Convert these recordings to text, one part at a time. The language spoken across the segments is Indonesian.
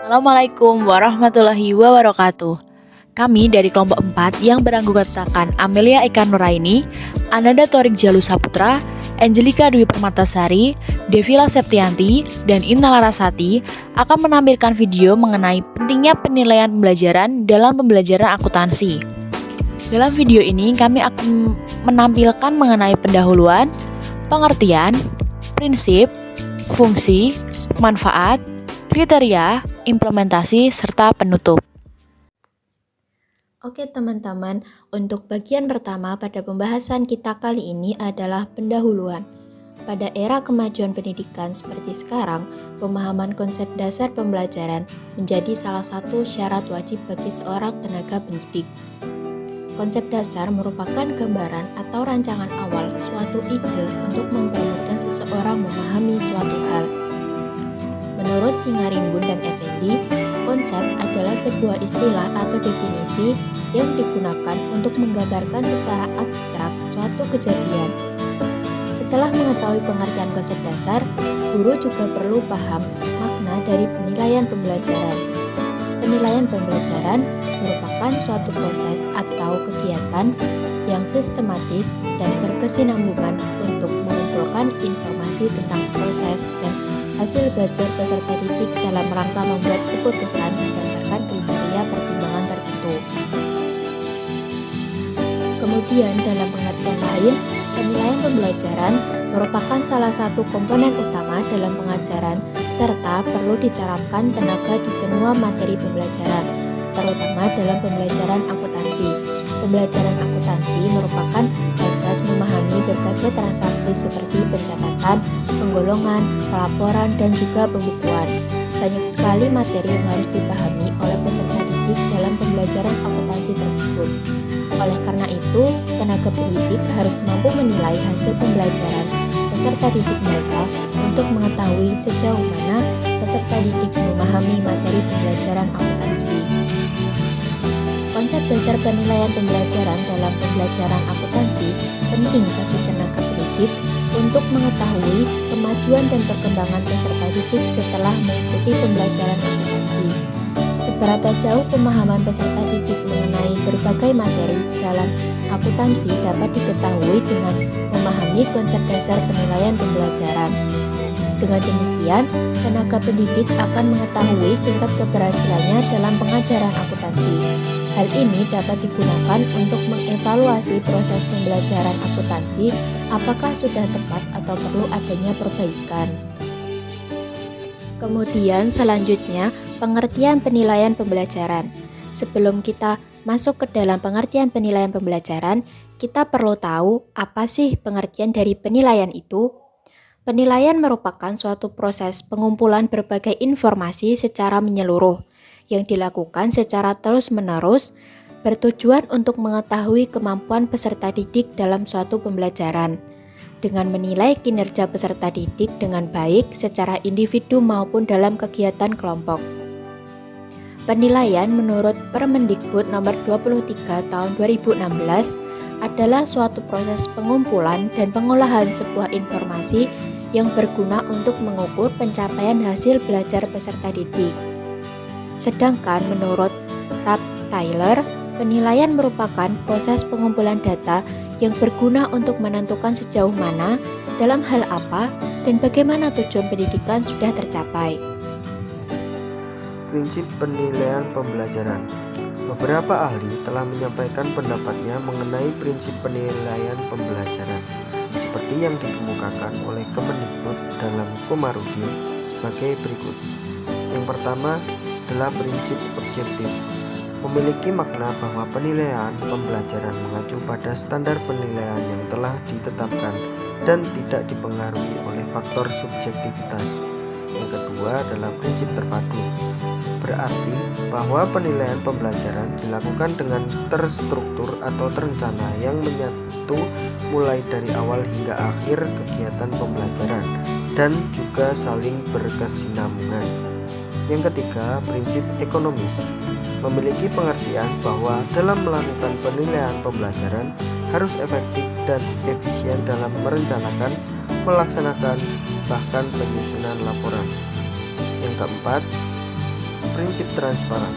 Assalamualaikum warahmatullahi wabarakatuh. Kami dari kelompok 4 yang beranggotakan Amelia Eka Nuraini, Ananda Torik Jalu Saputra, Angelika Dwi Permatasari, Devila Septianti, dan Inna Larasati akan menampilkan video mengenai pentingnya penilaian pembelajaran dalam pembelajaran akuntansi. Dalam video ini kami akan menampilkan mengenai pendahuluan, pengertian, prinsip, fungsi, manfaat, kriteria, implementasi, serta penutup. Oke teman-teman, untuk bagian pertama pada pembahasan kita kali ini adalah pendahuluan. Pada era kemajuan pendidikan seperti sekarang, pemahaman konsep dasar pembelajaran menjadi salah satu syarat wajib bagi seorang tenaga pendidik. Konsep dasar merupakan gambaran atau rancangan awal suatu ide untuk mempermudah seseorang memahami suatu hal. Menurut Singarimbun dan Effendi, konsep adalah sebuah istilah atau definisi yang digunakan untuk menggambarkan secara abstrak suatu kejadian. Setelah mengetahui pengertian konsep dasar, guru juga perlu paham makna dari penilaian pembelajaran. Penilaian pembelajaran merupakan suatu proses atau kegiatan yang sistematis dan berkesinambungan untuk mengumpulkan informasi tentang proses dan hasil belajar peserta didik dalam rangka membuat keputusan berdasarkan kriteria pertimbangan tertentu. Kemudian dalam pengertian lain, penilaian pembelajaran merupakan salah satu komponen utama dalam pengajaran serta perlu diterapkan tenaga di semua materi pembelajaran, terutama dalam pembelajaran akuntansi. Pembelajaran akuntansi merupakan asas memahami berbagai transaksi seperti pencatatan, penggolongan, pelaporan, dan juga pembukuan. Banyak sekali materi yang harus dipahami oleh peserta didik dalam pembelajaran akuntansi tersebut. Oleh karena itu, tenaga pendidik harus mampu menilai hasil pembelajaran peserta didik mereka untuk mengetahui sejauh mana peserta didik memahami materi pembelajaran akuntansi. Konsep dasar penilaian pembelajaran dalam pembelajaran akuntansi penting bagi tenaga pendidik untuk mengetahui kemajuan dan perkembangan peserta didik setelah mengikuti pembelajaran akuntansi. Seberapa jauh pemahaman peserta didik mengenai berbagai materi dalam akuntansi dapat diketahui dengan memahami konsep dasar penilaian pembelajaran. Dengan demikian, tenaga pendidik akan mengetahui tingkat keberhasilannya dalam pengajaran akuntansi. Hal ini dapat digunakan untuk mengevaluasi proses pembelajaran akuntansi apakah sudah tepat atau perlu adanya perbaikan. Kemudian selanjutnya, pengertian penilaian pembelajaran. Sebelum kita masuk ke dalam pengertian penilaian pembelajaran, kita perlu tahu apa sih pengertian dari penilaian itu. Penilaian merupakan suatu proses pengumpulan berbagai informasi secara menyeluruh yang dilakukan secara terus-menerus bertujuan untuk mengetahui kemampuan peserta didik dalam suatu pembelajaran dengan menilai kinerja peserta didik dengan baik secara individu maupun dalam kegiatan kelompok. Penilaian menurut Permendikbud nomor 23 tahun 2016 adalah suatu proses pengumpulan dan pengolahan sebuah informasi yang berguna untuk mengukur pencapaian hasil belajar peserta didik. Sedangkan menurut Ralph Tyler, penilaian merupakan proses pengumpulan data yang berguna untuk menentukan sejauh mana, dalam hal apa, dan bagaimana tujuan pendidikan sudah tercapai. Prinsip penilaian pembelajaran. Beberapa ahli telah menyampaikan pendapatnya mengenai prinsip penilaian pembelajaran, seperti yang dikemukakan oleh Kemendikbud dalam Komarudin sebagai berikut. Yang pertama adalah prinsip objektif. Memiliki makna bahwa penilaian pembelajaran mengacu pada standar penilaian yang telah ditetapkan dan tidak dipengaruhi oleh faktor subjektivitas. Yang kedua adalah prinsip terpadu. Berarti bahwa penilaian pembelajaran dilakukan dengan terstruktur atau terencana yang menyatu mulai dari awal hingga akhir kegiatan pembelajaran dan juga saling berkesinambungan. Yang ketiga, prinsip ekonomis. Memiliki pengertian bahwa dalam melakukan penilaian pembelajaran harus efektif dan efisien dalam merencanakan, melaksanakan, bahkan penyusunan laporan. Yang keempat, prinsip transparan.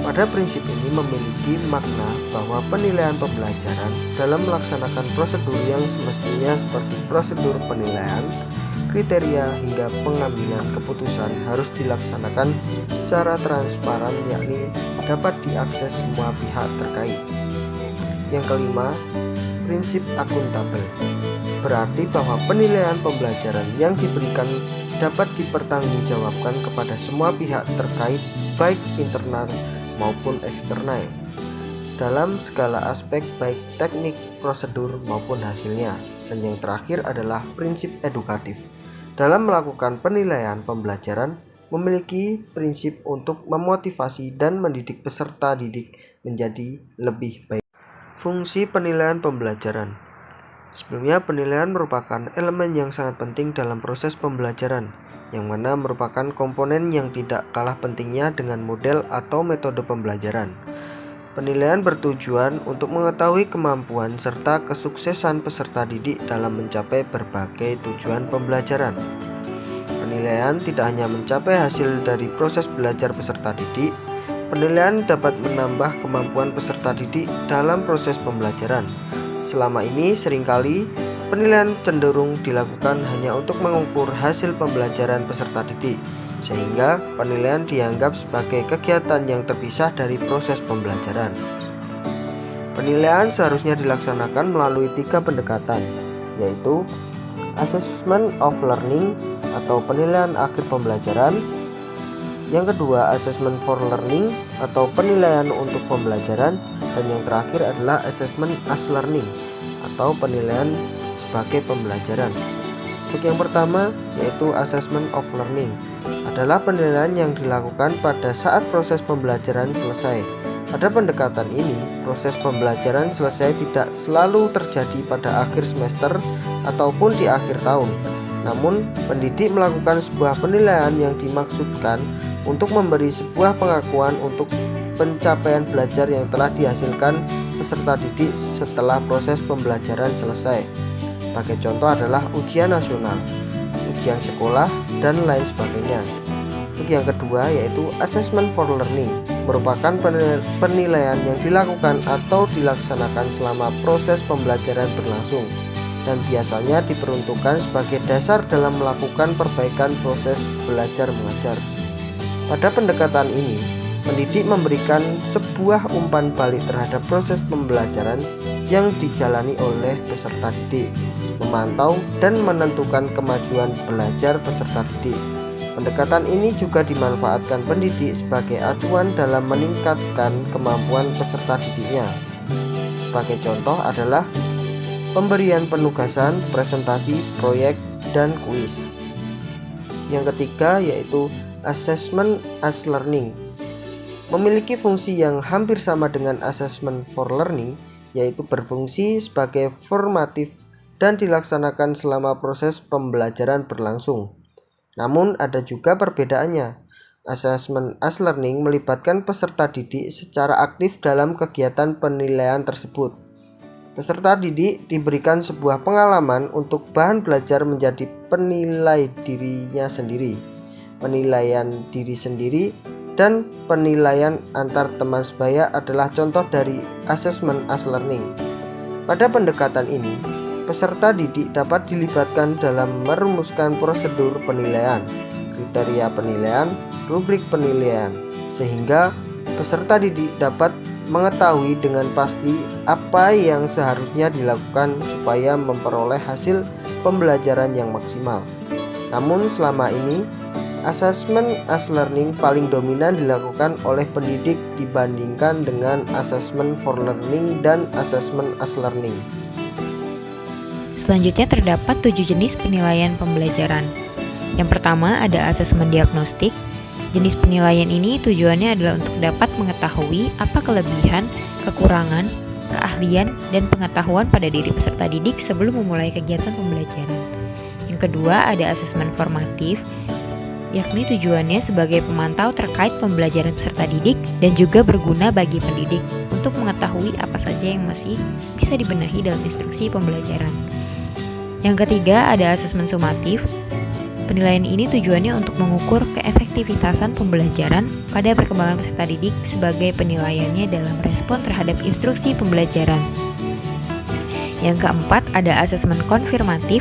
Pada prinsip ini memiliki makna bahwa penilaian pembelajaran dalam melaksanakan prosedur yang semestinya seperti prosedur penilaian, kriteria hingga pengambilan keputusan harus dilaksanakan secara transparan, yakni dapat diakses semua pihak terkait. Yang kelima, prinsip akuntabel. Berarti bahwa penilaian pembelajaran yang diberikan dapat dipertanggungjawabkan kepada semua pihak terkait, baik internal maupun eksternal, dalam segala aspek baik teknik, prosedur maupun hasilnya. Dan yang terakhir adalah prinsip edukatif. Dalam melakukan penilaian pembelajaran memiliki prinsip untuk memotivasi dan mendidik peserta didik menjadi lebih baik. Fungsi penilaian pembelajaran. Sebelumnya, penilaian merupakan elemen yang sangat penting dalam proses pembelajaran, yang mana merupakan komponen yang tidak kalah pentingnya dengan model atau metode pembelajaran. Penilaian bertujuan untuk mengetahui kemampuan serta kesuksesan peserta didik dalam mencapai berbagai tujuan pembelajaran. Penilaian tidak hanya mencapai hasil dari proses belajar peserta didik, penilaian dapat menambah kemampuan peserta didik dalam proses pembelajaran. Selama ini seringkali penilaian cenderung dilakukan hanya untuk mengukur hasil pembelajaran peserta didik, sehingga penilaian dianggap sebagai kegiatan yang terpisah dari proses pembelajaran. Penilaian seharusnya dilaksanakan melalui 3 pendekatan, yaitu assessment of learning atau penilaian akhir pembelajaran. Yang kedua, assessment for learning atau penilaian untuk pembelajaran. Dan yang terakhir adalah assessment as learning atau penilaian sebagai pembelajaran. Untuk yang pertama, yaitu assessment of learning, adalah penilaian yang dilakukan pada saat proses pembelajaran selesai. Pada pendekatan ini, proses pembelajaran selesai tidak selalu terjadi pada akhir semester ataupun di akhir tahun. Namun, pendidik melakukan sebuah penilaian yang dimaksudkan untuk memberi sebuah pengakuan untuk pencapaian belajar yang telah dihasilkan peserta didik setelah proses pembelajaran selesai. Sebagai contoh adalah ujian nasional, ujian sekolah, dan lain sebagainya. Untuk yang kedua, yaitu assessment for learning, merupakan penilaian yang dilakukan atau dilaksanakan selama proses pembelajaran berlangsung dan biasanya diperuntukkan sebagai dasar dalam melakukan perbaikan proses belajar mengajar. Pada pendekatan ini, pendidik memberikan sebuah umpan balik terhadap proses pembelajaran yang dijalani oleh peserta didik, memantau dan menentukan kemajuan belajar peserta didik. Pendekatan ini juga dimanfaatkan pendidik sebagai acuan dalam meningkatkan kemampuan peserta didiknya. Sebagai contoh adalah pemberian penugasan, presentasi, proyek, dan kuis. Yang ketiga yaitu assessment as learning, memiliki fungsi yang hampir sama dengan assessment for learning, yaitu berfungsi sebagai formatif dan dilaksanakan selama proses pembelajaran berlangsung. Namun ada juga perbedaannya. Assessment as learning melibatkan peserta didik secara aktif dalam kegiatan penilaian tersebut. Peserta didik diberikan sebuah pengalaman untuk bahan belajar menjadi penilai dirinya sendiri, penilaian diri sendiri, dan penilaian antar teman sebaya adalah contoh dari assessment as learning. Pada pendekatan ini, peserta didik dapat dilibatkan dalam merumuskan prosedur penilaian, kriteria penilaian, rubrik penilaian, sehingga peserta didik dapat mengetahui dengan pasti apa yang seharusnya dilakukan supaya memperoleh hasil pembelajaran yang maksimal. Namun selama ini, assessment as learning paling dominan dilakukan oleh pendidik dibandingkan dengan assessment for learning dan assessment as learning. Selanjutnya terdapat 7 jenis penilaian pembelajaran. Yang pertama ada asesmen diagnostik. Jenis penilaian ini tujuannya adalah untuk dapat mengetahui apa kelebihan, kekurangan, keahlian, dan pengetahuan pada diri peserta didik sebelum memulai kegiatan pembelajaran. Yang kedua ada asesmen formatif, yakni tujuannya sebagai pemantau terkait pembelajaran peserta didik dan juga berguna bagi pendidik untuk mengetahui apa saja yang masih bisa dibenahi dalam instruksi pembelajaran. Yang ketiga ada asesmen sumatif. Penilaian ini tujuannya untuk mengukur keefektivitasan pembelajaran pada perkembangan peserta didik sebagai penilaiannya dalam respon terhadap instruksi pembelajaran. Yang keempat, ada asesmen konfirmatif.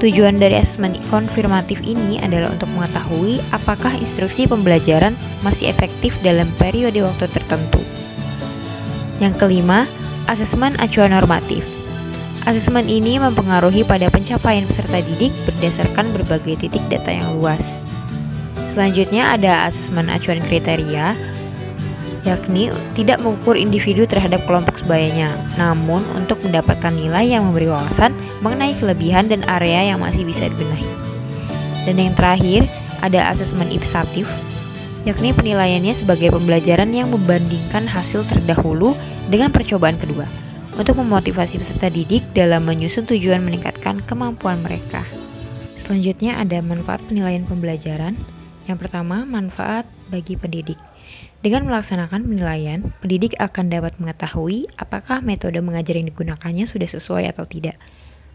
Tujuan dari asesmen konfirmatif ini adalah untuk mengetahui apakah instruksi pembelajaran masih efektif dalam periode waktu tertentu. Yang kelima, asesmen acuan normatif. Asesmen ini mempengaruhi pada pencapaian peserta didik berdasarkan berbagai titik data yang luas. Selanjutnya ada asesmen acuan kriteria, yakni tidak mengukur individu terhadap kelompok sebayanya, namun untuk mendapatkan nilai yang memberi wawasan mengenai kelebihan dan area yang masih bisa dibenahi. Dan yang terakhir, ada asesmen ipsatif, yakni penilaiannya sebagai pembelajaran yang membandingkan hasil terdahulu dengan percobaan kedua, untuk memotivasi peserta didik dalam menyusun tujuan meningkatkan kemampuan mereka. Selanjutnya ada manfaat penilaian pembelajaran. Yang pertama, manfaat bagi pendidik. Dengan melaksanakan penilaian, pendidik akan dapat mengetahui apakah metode mengajar yang digunakannya sudah sesuai atau tidak.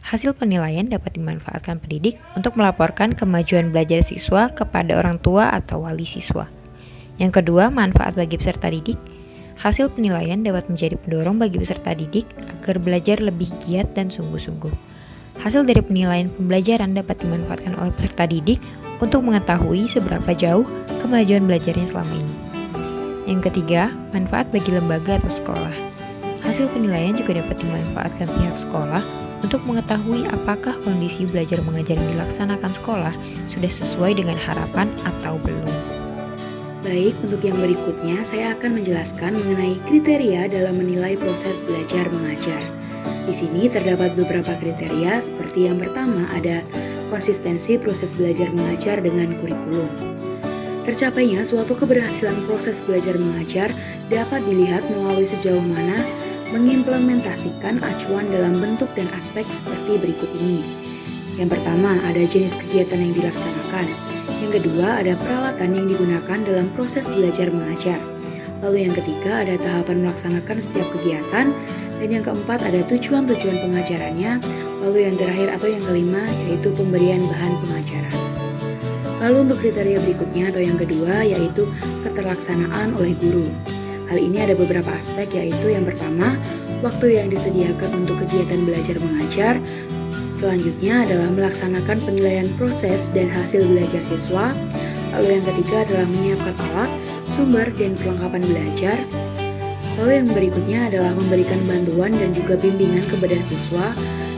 Hasil penilaian dapat dimanfaatkan pendidik untuk melaporkan kemajuan belajar siswa kepada orang tua atau wali siswa. Yang kedua, manfaat bagi peserta didik. Hasil penilaian dapat menjadi pendorong bagi peserta didik agar belajar lebih giat dan sungguh-sungguh. Hasil dari penilaian pembelajaran dapat dimanfaatkan oleh peserta didik untuk mengetahui seberapa jauh kemajuan belajarnya selama ini. Yang ketiga, manfaat bagi lembaga atau sekolah. Hasil penilaian juga dapat dimanfaatkan pihak sekolah untuk mengetahui apakah kondisi belajar mengajar yang dilaksanakan sekolah sudah sesuai dengan harapan atau belum. Baik, untuk yang berikutnya saya akan menjelaskan mengenai kriteria dalam menilai proses belajar mengajar. Di sini terdapat beberapa kriteria, seperti yang pertama ada konsistensi proses belajar mengajar dengan kurikulum. Tercapainya suatu keberhasilan proses belajar mengajar dapat dilihat melalui sejauh mana mengimplementasikan acuan dalam bentuk dan aspek seperti berikut ini. Yang pertama, ada jenis kegiatan yang dilaksanakan. Yang kedua, ada peralatan yang digunakan dalam proses belajar mengajar. Lalu yang ketiga, ada tahapan melaksanakan setiap kegiatan. Dan yang keempat, ada tujuan-tujuan pengajarannya. Lalu yang terakhir atau yang kelima, yaitu pemberian bahan pengajaran. Lalu untuk kriteria berikutnya atau yang kedua, yaitu keterlaksanaan oleh guru. Hal ini ada beberapa aspek, yaitu yang pertama, waktu yang disediakan untuk kegiatan belajar mengajar. Selanjutnya adalah melaksanakan penilaian proses dan hasil belajar siswa. Lalu yang ketiga adalah menyiapkan alat, sumber, dan perlengkapan belajar. Lalu yang berikutnya adalah memberikan bantuan dan juga bimbingan kepada siswa.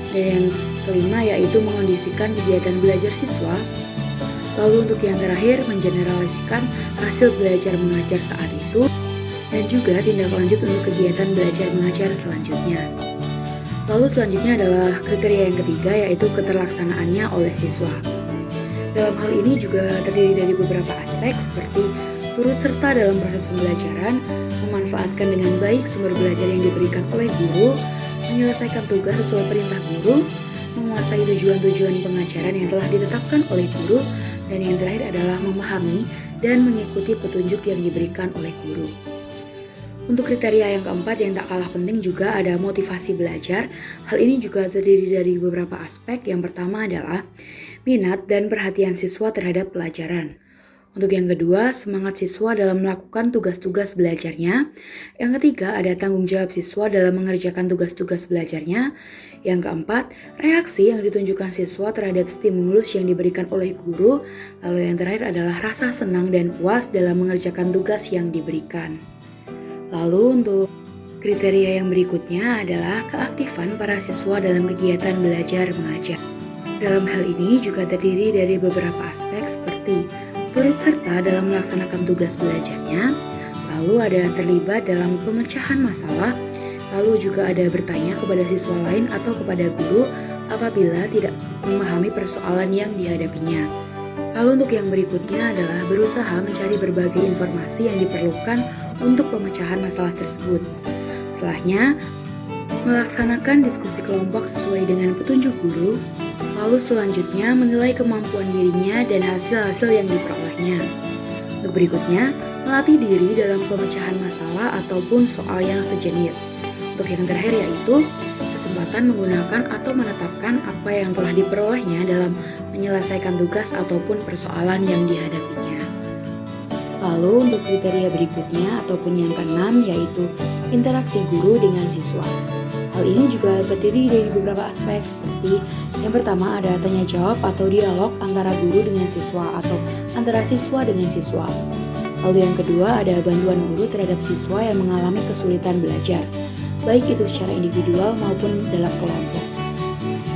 Dan yang kelima yaitu mengondisikan kegiatan belajar siswa. Lalu untuk yang terakhir, mengeneralisasikan hasil belajar mengajar saat itu. Dan juga tindak lanjut untuk kegiatan belajar mengajar selanjutnya. Lalu selanjutnya adalah kriteria yang ketiga, yaitu keterlaksanaannya oleh siswa. Dalam hal ini juga terdiri dari beberapa aspek seperti turut serta dalam proses pembelajaran, memanfaatkan dengan baik sumber belajar yang diberikan oleh guru, menyelesaikan tugas sesuai perintah guru, menguasai tujuan-tujuan pengajaran yang telah ditetapkan oleh guru, dan yang terakhir adalah memahami dan mengikuti petunjuk yang diberikan oleh guru. Untuk kriteria yang keempat yang tak kalah penting juga ada motivasi belajar. Hal ini juga terdiri dari beberapa aspek. Yang pertama adalah minat dan perhatian siswa terhadap pelajaran. Untuk yang kedua, semangat siswa dalam melakukan tugas-tugas belajarnya. Yang ketiga, ada tanggung jawab siswa dalam mengerjakan tugas-tugas belajarnya. Yang keempat, reaksi yang ditunjukkan siswa terhadap stimulus yang diberikan oleh guru. Lalu yang terakhir adalah rasa senang dan puas dalam mengerjakan tugas yang diberikan. Lalu untuk kriteria yang berikutnya adalah keaktifan para siswa dalam kegiatan belajar mengajar. Dalam hal ini juga terdiri dari beberapa aspek seperti turut serta dalam melaksanakan tugas belajarnya, lalu ada terlibat dalam pemecahan masalah, lalu juga ada bertanya kepada siswa lain atau kepada guru apabila tidak memahami persoalan yang dihadapinya. Lalu untuk yang berikutnya adalah berusaha mencari berbagai informasi yang diperlukan untuk pemecahan masalah tersebut. Setelahnya, melaksanakan diskusi kelompok sesuai dengan petunjuk guru. Lalu selanjutnya menilai kemampuan dirinya dan hasil-hasil yang diperolehnya. Untuk berikutnya, melatih diri dalam pemecahan masalah ataupun soal yang sejenis. Untuk yang terakhir yaitu kesempatan menggunakan atau menetapkan apa yang telah diperolehnya dalam menyelesaikan tugas ataupun persoalan yang dihadapinya. Lalu untuk kriteria berikutnya ataupun yang keenam yaitu interaksi guru dengan siswa. Hal ini juga terdiri dari beberapa aspek seperti yang pertama ada tanya jawab atau dialog antara guru dengan siswa atau antara siswa dengan siswa. Lalu yang kedua ada bantuan guru terhadap siswa yang mengalami kesulitan belajar, baik itu secara individual maupun dalam kelompok.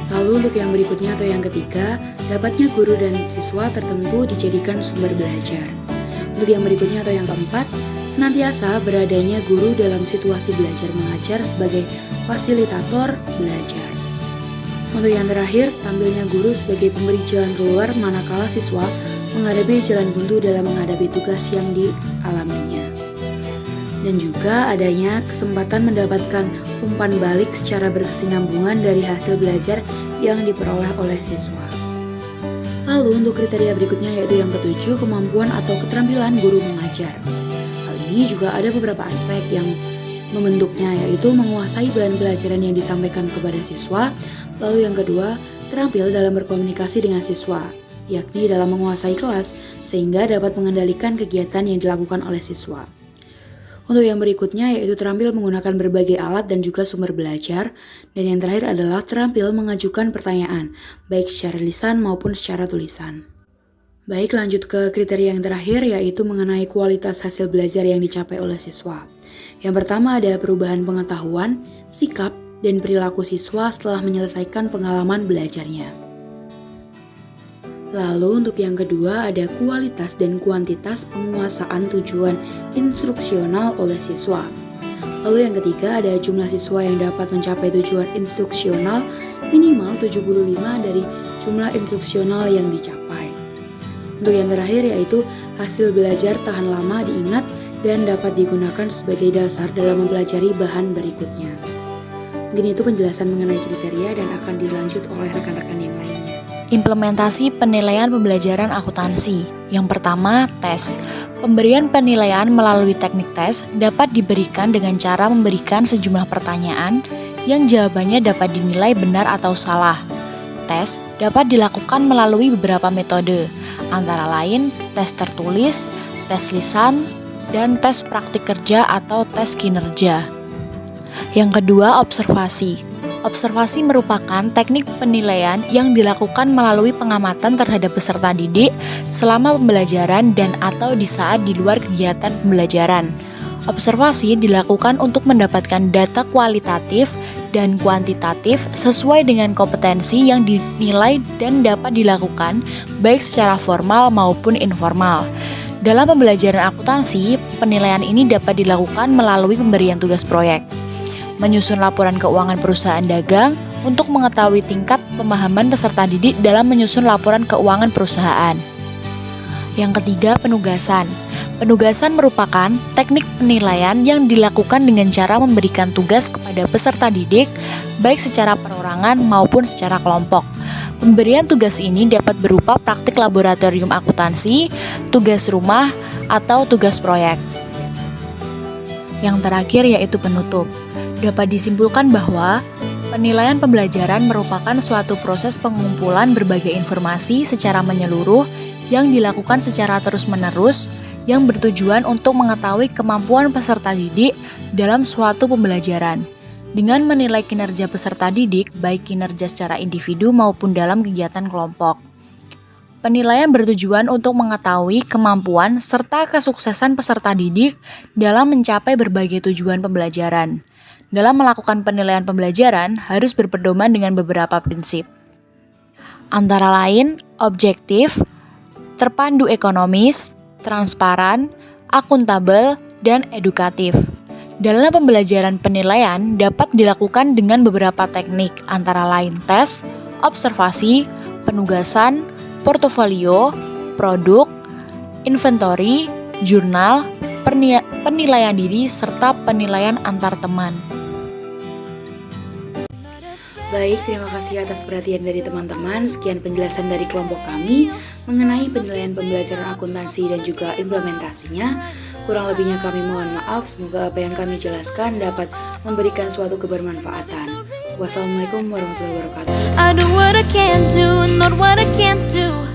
Lalu untuk yang berikutnya atau yang ketiga, dapatnya guru dan siswa tertentu dijadikan sumber belajar. Untuk yang berikutnya atau yang keempat, senantiasa beradanya guru dalam situasi belajar mengajar sebagai fasilitator belajar. Untuk yang terakhir, tampilnya guru sebagai pemberi jalan keluar manakala siswa menghadapi jalan buntu dalam menghadapi tugas yang dialaminya. Dan juga adanya kesempatan mendapatkan umpan balik secara berkesinambungan dari hasil belajar yang diperoleh oleh siswa. Lalu untuk kriteria berikutnya yaitu yang ketujuh, kemampuan atau keterampilan guru mengajar. Hal ini juga ada beberapa aspek yang membentuknya, yaitu menguasai bahan pelajaran yang disampaikan kepada siswa. Lalu yang kedua, terampil dalam berkomunikasi dengan siswa, yakni dalam menguasai kelas sehingga dapat mengendalikan kegiatan yang dilakukan oleh siswa. Untuk yang berikutnya yaitu terampil menggunakan berbagai alat dan juga sumber belajar. Dan yang terakhir adalah terampil mengajukan pertanyaan, baik secara lisan maupun secara tulisan. Baik, lanjut ke kriteria yang terakhir yaitu mengenai kualitas hasil belajar yang dicapai oleh siswa. Yang pertama ada perubahan pengetahuan, sikap, dan perilaku siswa setelah menyelesaikan pengalaman belajarnya. Lalu untuk yang kedua ada kualitas dan kuantitas penguasaan tujuan instruksional oleh siswa. Lalu yang ketiga ada jumlah siswa yang dapat mencapai tujuan instruksional minimal 75 dari jumlah instruksional yang dicapai. Untuk yang terakhir yaitu hasil belajar tahan lama diingat dan dapat digunakan sebagai dasar dalam mempelajari bahan berikutnya. Mungkin itu penjelasan mengenai kriteria dan akan dilanjut oleh rekan-rekan yang lainnya. Implementasi penilaian pembelajaran akuntansi. Yang pertama, tes. Pemberian penilaian melalui teknik tes dapat diberikan dengan cara memberikan sejumlah pertanyaan yang jawabannya dapat dinilai benar atau salah. Tes dapat dilakukan melalui beberapa metode, antara lain tes tertulis, tes lisan, dan tes praktik kerja atau tes kinerja. Yang kedua, observasi. Observasi merupakan teknik penilaian yang dilakukan melalui pengamatan terhadap peserta didik selama pembelajaran dan atau di saat di luar kegiatan pembelajaran. Observasi dilakukan untuk mendapatkan data kualitatif dan kuantitatif sesuai dengan kompetensi yang dinilai dan dapat dilakukan baik secara formal maupun informal. Dalam pembelajaran akuntansi, penilaian ini dapat dilakukan melalui pemberian tugas proyek, menyusun laporan keuangan perusahaan dagang untuk mengetahui tingkat pemahaman peserta didik dalam menyusun laporan keuangan perusahaan. Yang ketiga, penugasan. Penugasan merupakan teknik penilaian yang dilakukan dengan cara memberikan tugas kepada peserta didik, baik secara perorangan maupun secara kelompok. Pemberian tugas ini dapat berupa praktik laboratorium akuntansi, tugas rumah, atau tugas proyek. Yang terakhir yaitu penutup. Dapat disimpulkan bahwa penilaian pembelajaran merupakan suatu proses pengumpulan berbagai informasi secara menyeluruh yang dilakukan secara terus-menerus yang bertujuan untuk mengetahui kemampuan peserta didik dalam suatu pembelajaran. Dengan menilai kinerja peserta didik, baik kinerja secara individu maupun dalam kegiatan kelompok. Penilaian bertujuan untuk mengetahui kemampuan serta kesuksesan peserta didik dalam mencapai berbagai tujuan pembelajaran. Dalam melakukan penilaian pembelajaran harus berpedoman dengan beberapa prinsip. Antara lain, objektif, terpandu ekonomis, transparan, akuntabel, dan edukatif. Dalam pembelajaran penilaian dapat dilakukan dengan beberapa teknik, antara lain tes, observasi, penugasan, portofolio, produk, inventory, jurnal, penilaian diri, serta penilaian antar teman. Baik, terima kasih atas perhatian dari teman-teman. Sekian penjelasan dari kelompok kami mengenai penilaian pembelajaran akuntansi dan juga implementasinya. Kurang lebihnya kami mohon maaf, semoga apa yang kami jelaskan dapat memberikan suatu kebermanfaatan. Wassalamualaikum warahmatullahi wabarakatuh. I do what I can do, not what I can't do.